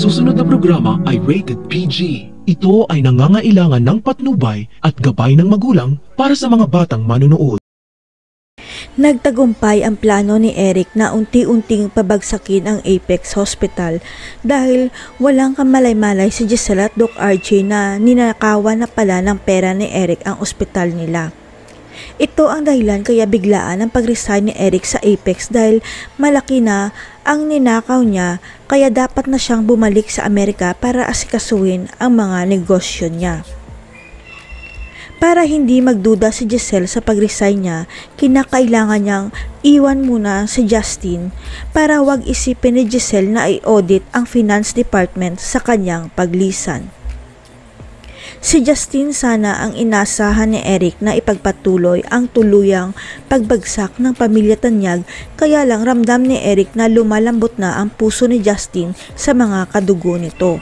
susunod na programa ay rated PG. Ito ay nangangailangan ng patnubay at gabay ng magulang para sa mga batang manonood. Nagtagumpay ang plano ni Eric na unti-unting pabagsakin ang Apex Hospital dahil walang kamalay-malay si Giselle at Doc RJ na ninakawan na pala ng pera ni Eric ang ospital nila. Ito ang dahilan kaya biglaan ang pag-resign ni Eric sa Apex dahil malaki na ang ninakaw niya kaya dapat na siyang bumalik sa Amerika para asikasuhin ang mga negosyo niya. Para hindi magduda si Giselle sa pag-resign niya, kinakailangan niyang iwan muna si Justin para wag isipin ni Giselle na i-audit ang finance department sa kanyang paglisan. Si Justin sana ang inasahan ni Eric na ipagpatuloy ang tuluyang pagbagsak ng pamilya Tanyag, kaya lang ramdam ni Eric na lumalambot na ang puso ni Justin sa mga kadugo nito.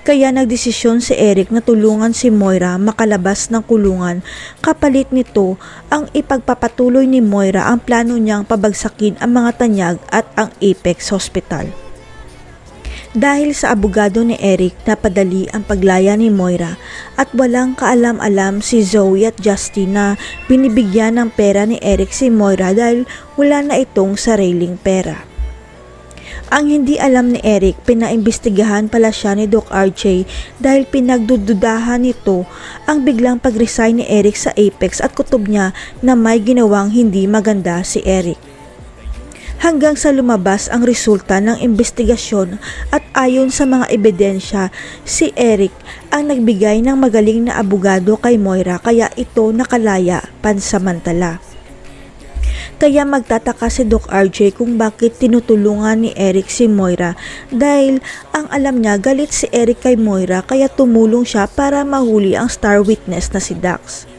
Kaya nagdesisyon si Eric na tulungan si Moira makalabas ng kulungan, kapalit nito ang ipagpapatuloy ni Moira ang plano niyang pabagsakin ang mga Tanyag at ang Apex Hospital. Dahil sa abogado ni Eric napadali ang paglaya ni Moira at walang kaalam-alam si Zoe at Justin na binibigyan ng pera ni Eric si Moira dahil wala na itong sariling pera. Ang hindi alam ni Eric, pinaimbestigahan pala siya ni Doc RJ dahil pinagdududahan nito ang biglang pag-resign ni Eric sa Apex at kutob niya na may ginawang hindi maganda si Eric. Hanggang sa lumabas ang resulta ng investigasyon at ayon sa mga ebidensya, si Eric ang nagbigay ng magaling na abogado kay Moira kaya ito nakalaya pansamantala. Kaya magtataka si Doc RJ kung bakit tinutulungan ni Eric si Moira dahil ang alam niya galit si Eric kay Moira kaya tumulong siya para mahuli ang star witness na si Dax.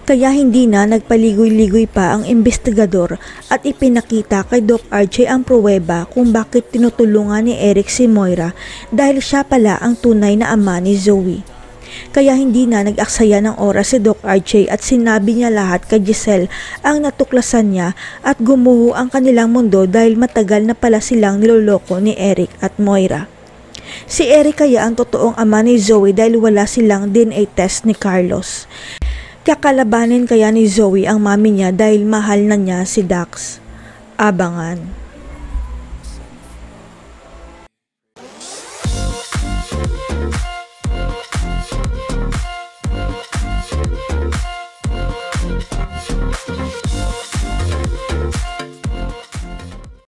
Kaya hindi na nagpaligoy-ligoy pa ang investigador at ipinakita kay Doc RJ ang pruweba kung bakit tinutulungan ni Eric si Moira dahil siya pala ang tunay na ama ni Zoe. Kaya hindi na nag-aksaya ng oras si Doc RJ at sinabi niya lahat kay Giselle ang natuklasan niya at gumuho ang kanilang mundo dahil matagal na pala silang niloloko ni Eric at Moira. Si Eric kaya ang totoong ama ni Zoe dahil wala silang DNA test ni Carlos. Kakalabanin kaya ni Zoe ang mami niya dahil mahal na niya si Dax. Abangan.